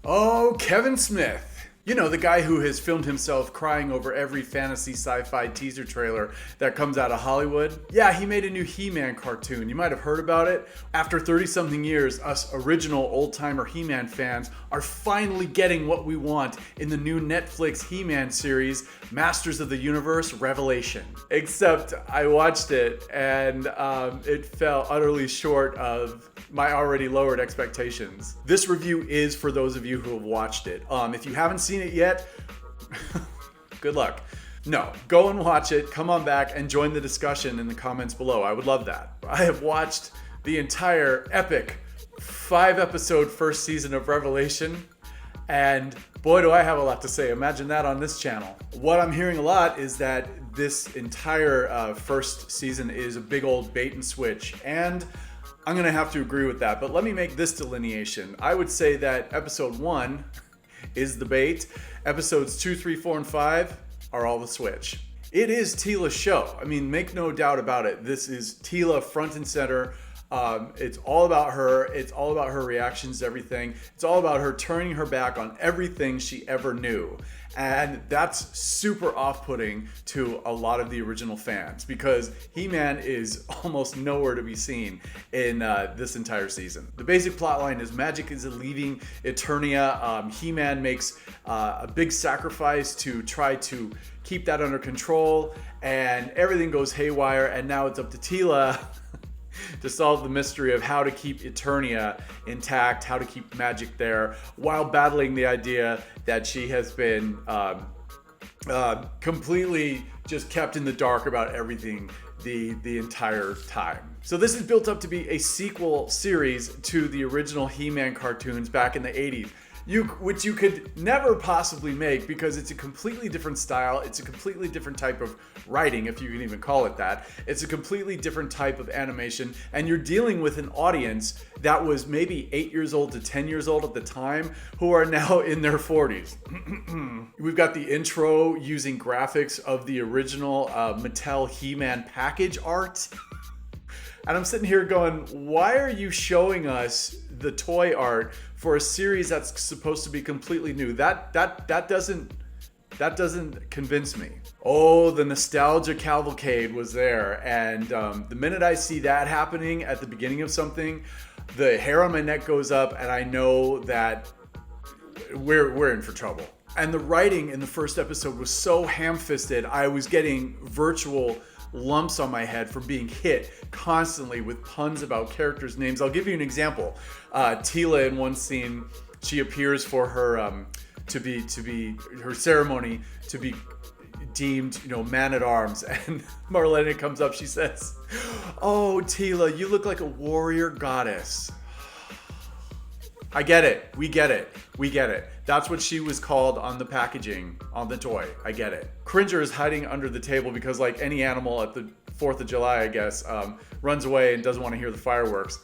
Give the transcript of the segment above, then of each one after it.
Oh, Kevin Smith. You know, the guy who has filmed himself crying over every fantasy sci-fi teaser trailer that comes out of Hollywood. Yeah, he made a new He-Man cartoon. You might have heard about it. After 30-something years, us original old-timer He-Man fans are finally getting what we want in the new Netflix He-Man series, Masters of the Universe Revelation. Except I watched it and it fell utterly short of my already lowered expectations. This review is for those of you who have watched it. If you haven't seen it yet, good luck. No, go and watch it, come on back and join the discussion in the comments below. I would love that. I have watched the entire epic 5-episode first season of Revelation, and boy do I have a lot to say. Imagine that on this channel. What I'm hearing a lot is that this entire first season is a big old bait and switch, and I'm gonna have to agree with that, but let me make this delineation. I would say that episode 1 is the bait. Episodes 2, 3, 4, and 5 are all the switch. It is Teela's show. I mean, make no doubt about it. This is Teela front and center. It's all about her. It's all about her reactions to everything. It's all about her turning her back on everything she ever knew. And that's super off-putting to a lot of the original fans because He-Man is almost nowhere to be seen in this entire season. The basic plotline is magic is leaving Eternia. He-Man makes a big sacrifice to try to keep that under control, and everything goes haywire, and now it's up to Teela to solve the mystery of how to keep Eternia intact, how to keep magic there, while battling the idea that she has been completely just kept in the dark about everything the entire time. So this is built up to be a sequel series to the original He-Man cartoons back in the 80s. Which you could never possibly make because it's a completely different style. It's a completely different type of writing, if you can even call it that. It's a completely different type of animation, and you're dealing with an audience that was maybe 8 years old to 10 years old at the time, who are now in their 40s. We've got the intro using graphics of the original Mattel He-Man package art. And I'm sitting here going, why are you showing us the toy art for a series that's supposed to be completely new? That doesn't convince me. Oh, the nostalgia cavalcade was there, and the minute I see that happening at the beginning of something, the hair on my neck goes up, and I know that we're in for trouble. And the writing in the first episode was so ham-fisted, I was getting virtual lumps on my head for being hit constantly with puns about characters' names. I'll give you an example. Teela in one scene, she appears for her to be her ceremony to be deemed, man-at-arms, and Marlena comes up. She says, "Oh, Teela, you look like a warrior goddess." I get it. We get it. That's what she was called on the packaging, on the toy. I get it. Cringer is hiding under the table because, like any animal at the 4th of July, I guess, runs away and doesn't want to hear the fireworks.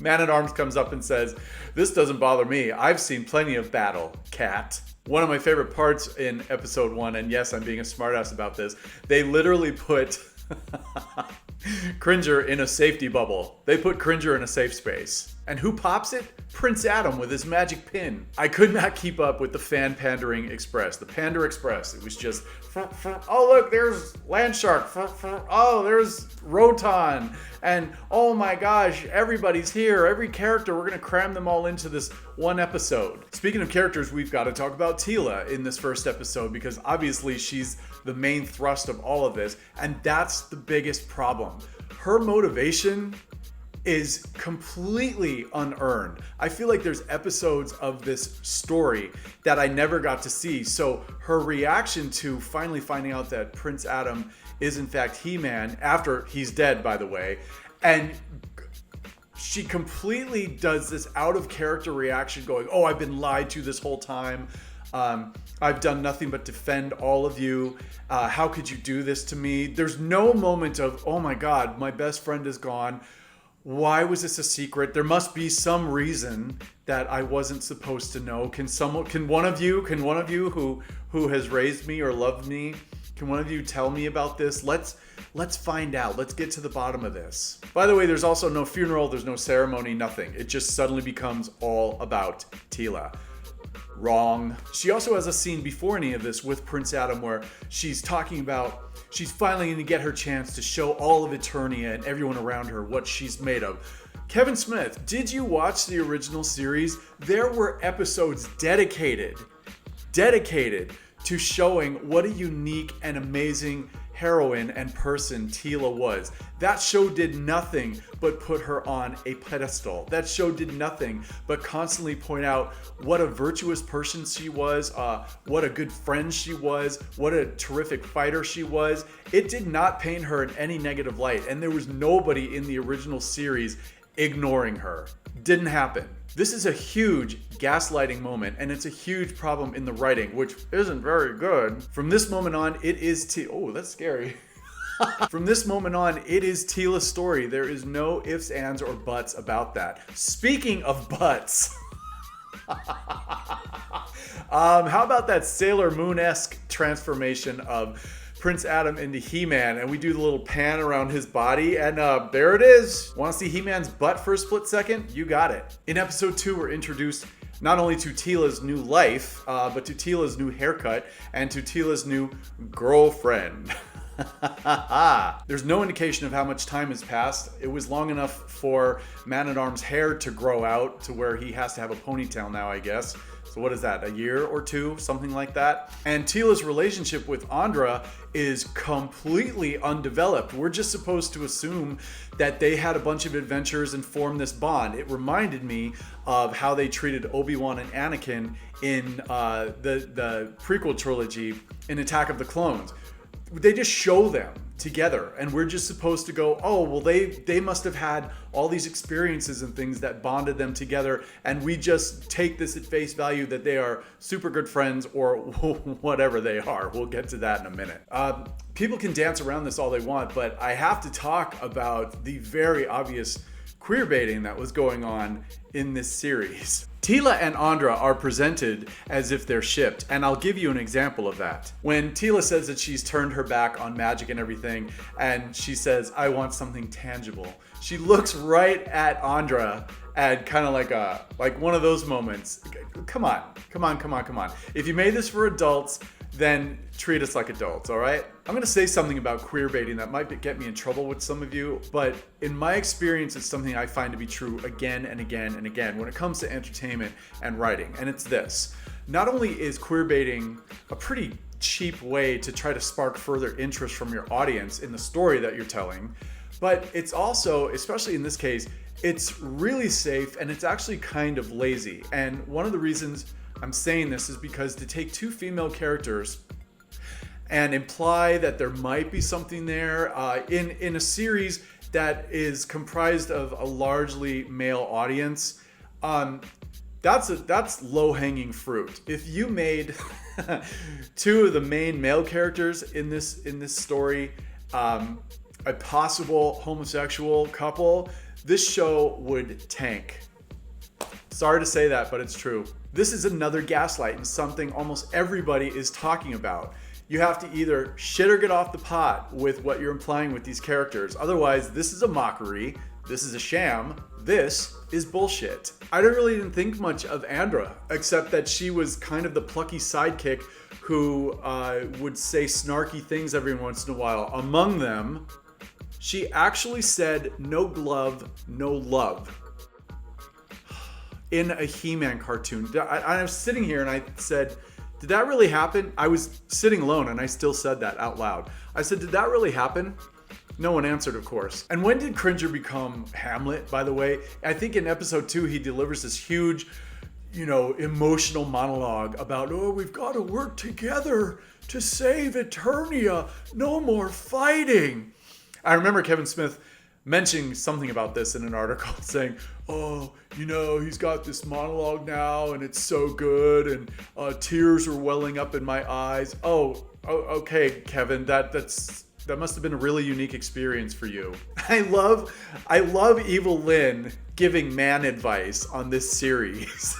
Man-at-Arms comes up and says, "This doesn't bother me. I've seen plenty of battle, cat." One of my favorite parts in episode 1, and yes, I'm being a smartass about this, they literally put Cringer in a safety bubble. They put Cringer in a safe space. And who pops it? Prince Adam with his magic pin. I could not keep up with the fan pandering express. The Pander Express. It was just, oh look, there's Landshark. Oh, there's Roton. And oh my gosh, everybody's here. Every character, we're going to cram them all into this one episode. Speaking of characters, we've got to talk about Teela in this first episode because obviously she's the main thrust of all of this. And that's the biggest problem. Her motivation is completely unearned. I feel like there's episodes of this story that I never got to see. So her reaction to finally finding out that Prince Adam is in fact He-Man, after he's dead, by the way, and she completely does this out of character reaction going, "Oh, I've been lied to this whole time. I've done nothing but defend all of you. How could you do this to me?" There's no moment of, "Oh my God, my best friend is gone. Why was this a secret? There must be some reason that I wasn't supposed to know. Can one of you who has raised me or loved me, can one of you tell me about this? Let's find out. Let's get to the bottom of this." By the way, there's also no funeral, there's no ceremony, nothing. It just suddenly becomes all about Teela. Wrong. She also has a scene before any of this with Prince Adam where she's talking about she's finally going to get her chance to show all of Eternia and everyone around her what she's made of. Kevin Smith, did you watch the original series? There were episodes dedicated to showing what a unique and amazing heroine and person Teela was. That show did nothing but put her on a pedestal. That show did nothing but constantly point out what a virtuous person she was, what a good friend she was, what a terrific fighter she was. It did not paint her in any negative light, and there was nobody in the original series ignoring her. Didn't happen. This is a huge gaslighting moment, and it's a huge problem in the writing, which isn't very good. From this moment on, it is oh, that's scary. From this moment on, it is Teela's story. There is no ifs, ands, or buts about that. Speaking of butts, how about that Sailor Moon-esque transformation of Prince Adam into He-Man, and we do the little pan around his body, and there it is. Want to see He-Man's butt for a split second? You got it. In episode 2, we're introduced not only to Teela's new life, but to Teela's new haircut, and to Teela's new girlfriend. There's no indication of how much time has passed. It was long enough for Man-at-Arm's hair to grow out to where he has to have a ponytail now, I guess. So what is that, a year or two, something like that? And Teela's relationship with Andra is completely undeveloped. We're just supposed to assume that they had a bunch of adventures and formed this bond. It reminded me of how they treated Obi-Wan and Anakin in the prequel trilogy in Attack of the Clones. They just show them together, and we're just supposed to go, oh, well, they must have had all these experiences and things that bonded them together, and we just take this at face value that they are super good friends or whatever they are. We'll get to that in a minute. People can dance around this all they want, but I have to talk about the very obvious queerbaiting that was going on in this series. Teela and Andra are presented as if they're shipped, and I'll give you an example of that. When Teela says that she's turned her back on magic and everything, and she says, I want something tangible, she looks right at Andra and kind of like one of those moments. Come on. If you made this for adults, then treat us like adults, all right? I'm gonna say something about queerbaiting that might get me in trouble with some of you, but in my experience, it's something I find to be true again and again and again when it comes to entertainment and writing, and it's this. Not only is queerbaiting a pretty cheap way to try to spark further interest from your audience in the story that you're telling, but it's also, especially in this case, it's really safe and it's actually kind of lazy. And one of the reasons I'm saying this is because to take two female characters and imply that there might be something there in a series that is comprised of a largely male audience, that's low-hanging fruit. If you made two of the main male characters in this story a possible homosexual couple, this show would tank. Sorry to say that, but it's true. This is another gaslight and something almost everybody is talking about. You have to either shit or get off the pot with what you're implying with these characters. Otherwise, this is a mockery, this is a sham, this is bullshit. I really didn't think much of Andra, except that she was kind of the plucky sidekick who would say snarky things every once in a while. Among them, she actually said no glove, no love in a He-Man cartoon. I was sitting here and I said, did that really happen? I was sitting alone and I still said that out loud. I said, did that really happen? No one answered, of course. And when did Cringer become Hamlet, by the way? I think in episode 2, he delivers this huge, emotional monologue about, oh, we've got to work together to save Eternia. No more fighting. I remember Kevin Smith mentioning something about this in an article saying, oh, he's got this monologue now and it's so good and tears are welling up in my eyes. Oh, okay, Kevin, that must have been a really unique experience for you. I love Evil Lynn giving man advice on this series.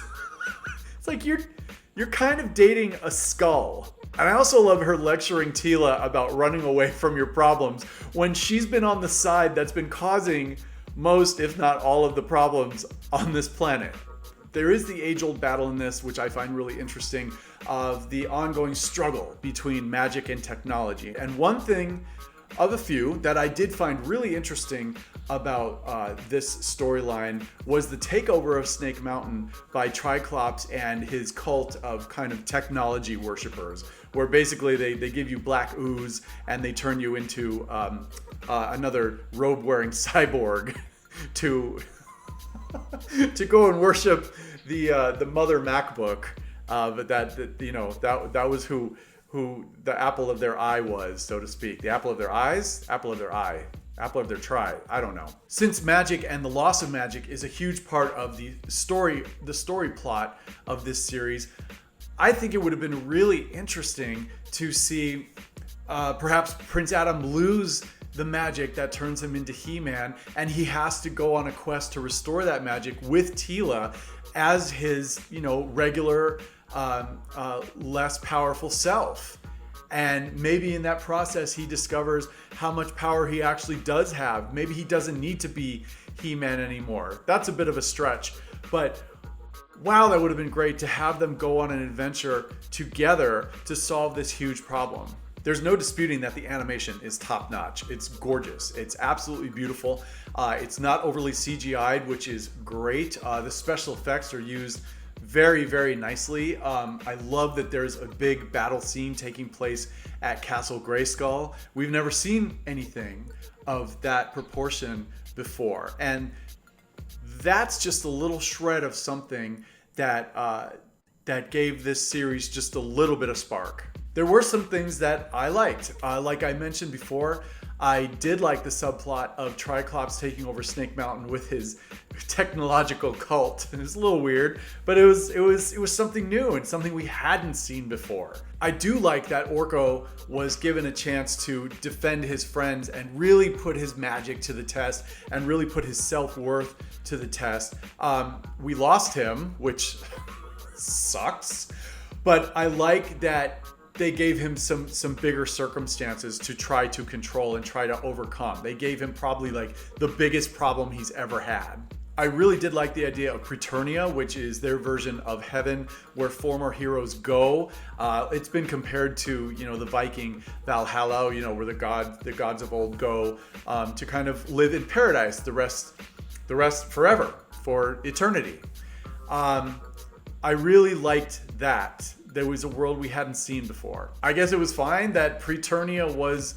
It's like you're kind of dating a skull. And I also love her lecturing Teela about running away from your problems when she's been on the side that's been causing most, if not all, of the problems on this planet. There is the age-old battle in this, which I find really interesting, of the ongoing struggle between magic and technology. And one thing of a few that I did find really interesting about this storyline was the takeover of Snake Mountain by Triclops and his cult of kind of technology worshippers, where basically they give you black ooze and they turn you into another robe-wearing cyborg to to go and worship the Mother MacBook. But that was who the apple of their eye was, so to speak. The apple of their eyes, apple of their eye, apple of their try. I don't know. Since magic and the loss of magic is a huge part of the story plot of this series, I think it would have been really interesting to see perhaps Prince Adam lose the magic that turns him into He-Man, and he has to go on a quest to restore that magic with Teela as his, regular, less powerful self. And maybe in that process, he discovers how much power he actually does have. Maybe he doesn't need to be He-Man anymore. That's a bit of a stretch, but wow, that would have been great to have them go on an adventure together to solve this huge problem. There's no disputing that the animation is top-notch. It's gorgeous. It's absolutely beautiful. It's not overly CGI'd, which is great. The special effects are used very, very nicely. I love that there's a big battle scene taking place at Castle Grayskull. We've never seen anything of that proportion before. And that's just a little shred of something that gave this series just a little bit of spark. There were some things that I liked. Like I mentioned before, I did like the subplot of Triclops taking over Snake Mountain with his technological cult. It was a little weird, but it was something new and something we hadn't seen before. I do like that Orko was given a chance to defend his friends and really put his magic to the test and really put his self-worth to the test. We lost him, which sucks, but I like that they gave him some bigger circumstances to try to control and try to overcome. They gave him probably like the biggest problem he's ever had. I really did like the idea of Preternia, which is their version of heaven where former heroes go. It's been compared to, the Viking Valhalla, where the gods of old go to kind of live in paradise the rest forever, for eternity. I really liked that. There was a world we hadn't seen before. I guess it was fine that Preternia was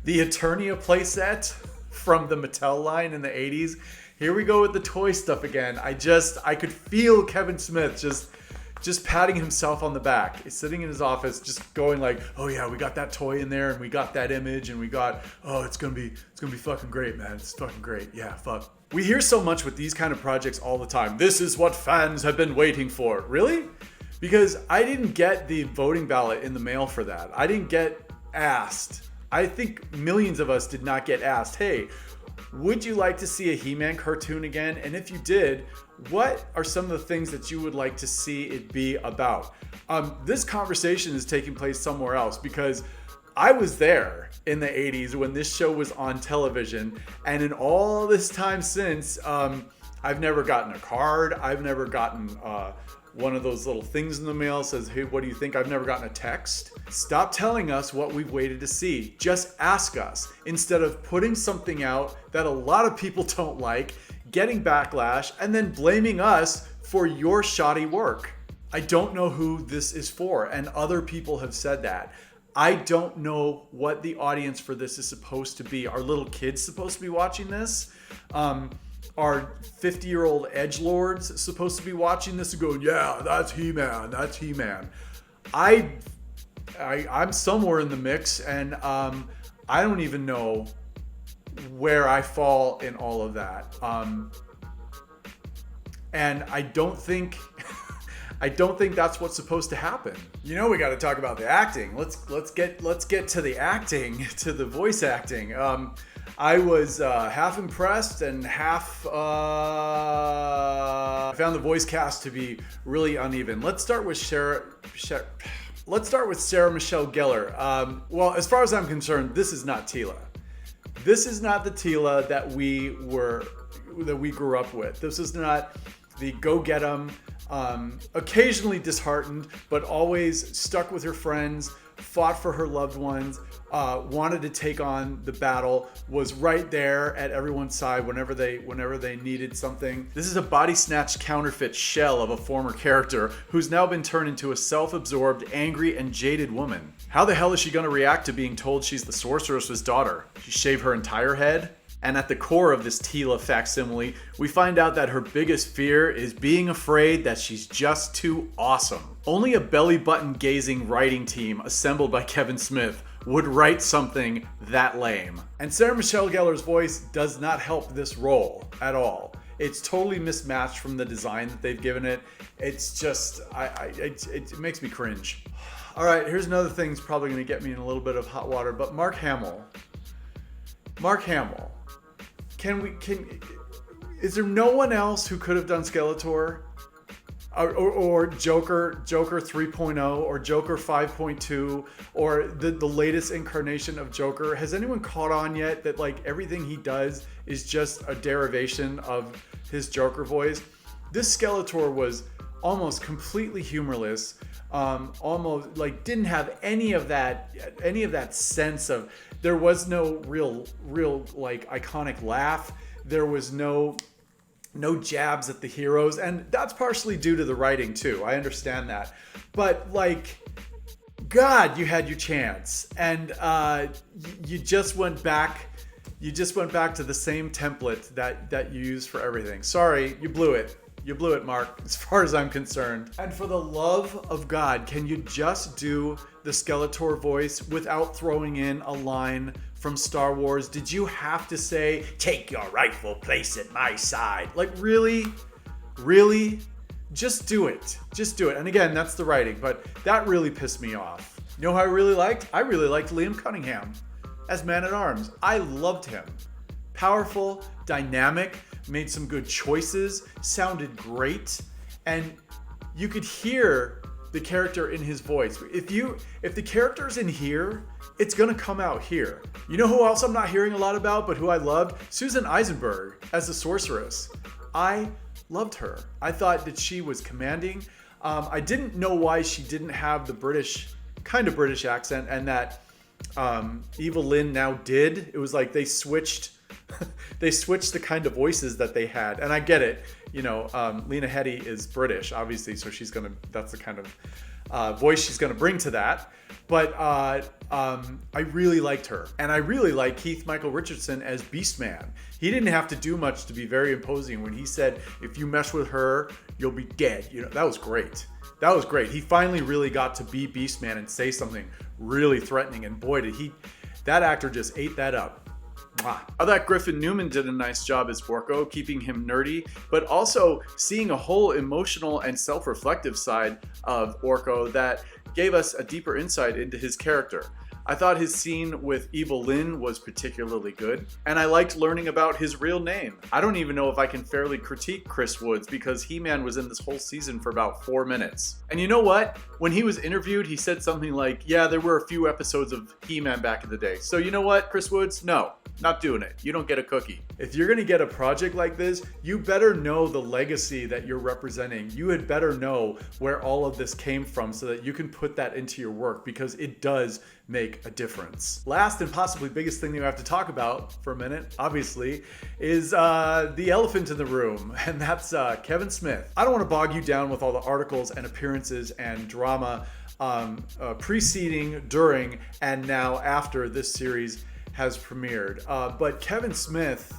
the Eternia playset from the Mattel line in the 80s. Here we go with the toy stuff again. I could feel Kevin Smith just patting himself on the back. He's sitting in his office just going like, oh yeah, we got that toy in there and we got that image and we got, it's gonna be fucking great, man. It's fucking great. Yeah, fuck. We hear so much with these kind of projects all the time. This is what fans have been waiting for. Really? Because I didn't get the voting ballot in the mail for that. I didn't get asked. I think millions of us did not get asked, hey, would you like to see a He-Man cartoon again? And if you did, what are some of the things that you would like to see it be about? This conversation is taking place somewhere else because I was there in the 80s when this show was on television. And in all this time since, I've never gotten a card. I've never gotten one of those little things in the mail says, hey, what do you think? I've never gotten a text. Stop telling us what we've waited to see. Just ask us instead of putting something out that a lot of people don't like, getting backlash, and then blaming us for your shoddy work. I don't know who this is for, and other people have said that. I don't know what the audience for this is supposed to be. Are little kids supposed to be watching this? Are 50-year-old edgelords supposed to be watching this and going, yeah, that's He-Man, that's He-Man? I'm somewhere in the mix, and I don't even know where I fall in all of that. And I don't think that's what's supposed to happen. We got to talk about the acting. Let's get to the acting, to the voice acting. I was half impressed and half. I found the voice cast to be really uneven. Let's start with Sarah Michelle Gellar. Well, as far as I'm concerned, this is not Teela. This is not the Teela that we grew up with. This is not the go-get-em, occasionally disheartened, but always stuck with her friends, fought for her loved ones, wanted to take on the battle, was right there at everyone's side whenever they needed something. This is a body snatched counterfeit shell of a former character who's now been turned into a self-absorbed, angry, and jaded woman. How the hell is she going to react to being told she's the sorceress's daughter? She shave her entire head? And at the core of this Tila facsimile, we find out that her biggest fear is being afraid that she's just too awesome. Only a belly button gazing writing team assembled by Kevin Smith would write something that lame. And Sarah Michelle Gellar's voice does not help this role at all. It's totally mismatched from the design that they've given it. It's just, it makes me cringe. All right, here's another thing that's probably gonna get me in a little bit of hot water, but Mark Hamill. Is there no one else who could have done Skeletor? Or Joker 3.0 or Joker 5.2 or the latest incarnation of Joker? Has anyone caught on yet that like everything he does is just a derivation of his Joker voice? This Skeletor was almost completely humorless, almost like didn't have any of that sense of, there was no real like iconic laugh. There was no jabs at the heroes, and that's partially due to the writing too. I understand that, but like, God, you had your chance, and you just went back. You just went back to the same template that you use for everything. Sorry, you blew it. You blew it, Mark, as far as I'm concerned. And for the love of God, can you just do the Skeletor voice without throwing in a line from Star Wars? Did you have to say, "Take your rightful place at my side"? Like, really? Really? Just do it. Just do it. And again, that's the writing, but that really pissed me off. You know who I really liked? I really liked Liam Cunningham as Man-at-Arms. I loved him. Powerful, dynamic, made some good choices, sounded great, and you could hear the character in his voice. If the character's in here, it's gonna come out here. You know who else I'm not hearing a lot about, but who I loved? Susan Eisenberg as the sorceress. I loved her. I thought that she was commanding. I didn't know why she didn't have the British accent, and that Eva Lynn now did. It was like they switched the kind of voices that they had, and I get it. You know, Lena Headey is British, obviously, so that's the kind of voice she's gonna bring to that. But I really liked her, and I really like Keith Michael Richardson as Beastman. He didn't have to do much to be very imposing. When he said, "If you mess with her, you'll be dead," you know, that was great. That was great. He finally really got to be Beastman and say something really threatening, and boy, that actor just ate that up. I thought Griffin Newman did a nice job as Orko, keeping him nerdy, but also seeing a whole emotional and self-reflective side of Orko that gave us a deeper insight into his character. I thought his scene with Evil Lynn was particularly good, and I liked learning about his real name. I don't even know if I can fairly critique Chris Woods, because He-Man was in this whole season for about 4 minutes. And you know what? When he was interviewed, he said something like, "Yeah, there were a few episodes of He-Man back in the day." So you know what, Chris Woods? No, not doing it. You don't get a cookie. If you're gonna get a project like this, you better know the legacy that you're representing. You had better know where all of this came from so that you can put that into your work, because it does make a difference. Last and possibly biggest thing that we have to talk about for a minute, obviously, is the elephant in the room, and that's Kevin Smith. I don't want to bog you down with all the articles and appearances and drama preceding, during, and now after this series has premiered. But Kevin Smith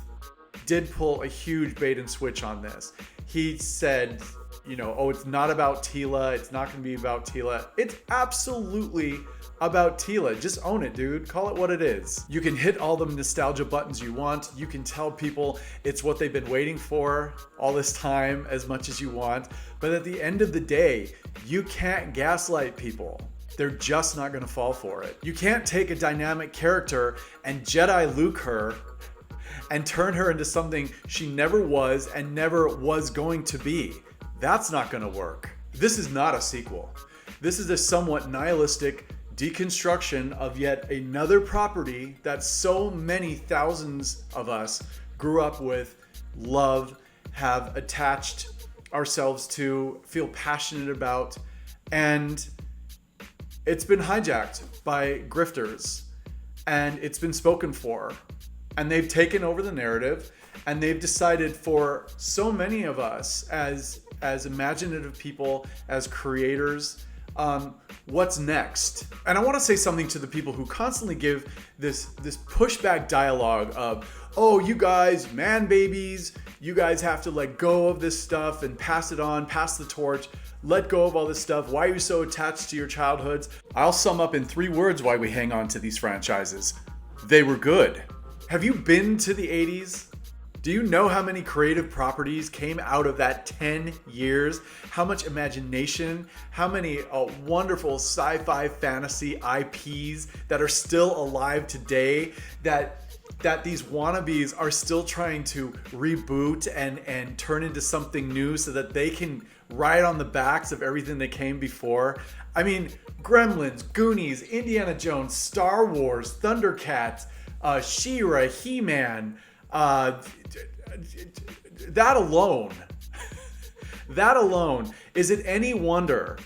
did pull a huge bait and switch on this. He said, you know, "Oh, it's not about Tila. It's not going to be about Tila." It's absolutely about Tila. Just own it, dude. Call it what it is. You can hit all the nostalgia buttons you want. You can tell people it's what they've been waiting for all this time as much as you want. But at the end of the day, you can't gaslight people. They're just not going to fall for it. You can't take a dynamic character and Jedi Luke her and turn her into something she never was and never was going to be. That's not going to work. This is not a sequel. This is a somewhat nihilistic deconstruction of yet another property that so many thousands of us grew up with, love, have attached ourselves to, feel passionate about, and it's been hijacked by grifters, and it's been spoken for, and they've taken over the narrative, and they've decided for so many of us as imaginative people, as creators, what's next. And I want to say something to the people who constantly give this pushback dialogue of, oh, you guys, man babies, you guys have to let go of this stuff and pass it on, pass the torch, let go of all this stuff. Why are you so attached to your childhoods? I'll sum up in 3 words why we hang on to these franchises. They were good. Have you been to the 80s? Do you know how many creative properties came out of that 10 years? How much imagination, how many wonderful sci-fi fantasy IPs that are still alive today that these wannabes are still trying to reboot and turn into something new so that they can ride on the backs of everything that came before? I mean, Gremlins, Goonies, Indiana Jones, Star Wars, Thundercats, She-Ra, He-Man, that alone, is it any wonder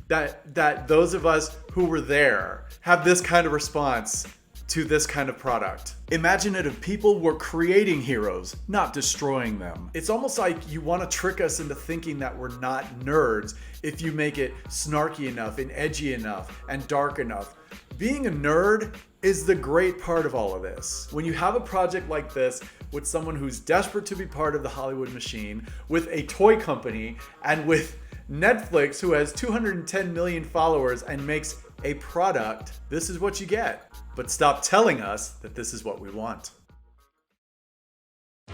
that those of us who were there have this kind of response to this kind of product? Imaginative people were creating heroes, not destroying them. It's almost like you want to trick us into thinking that we're not nerds if you make it snarky enough and edgy enough and dark enough. Being a nerd is the great part of all of this. When you have a project like this with someone who's desperate to be part of the Hollywood machine, with a toy company, and with Netflix, who has 210 million followers and makes a product, this is what you get. But stop telling us that this is what we want.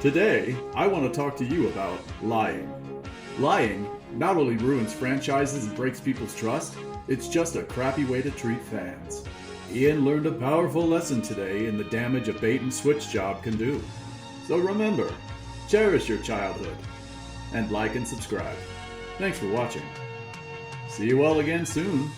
Today, I want to talk to you about lying. Lying not only ruins franchises and breaks people's trust, it's just a crappy way to treat fans. Ian learned a powerful lesson today in the damage a bait and switch job can do. So remember, cherish your childhood, and like and subscribe. Thanks for watching. See you all again soon.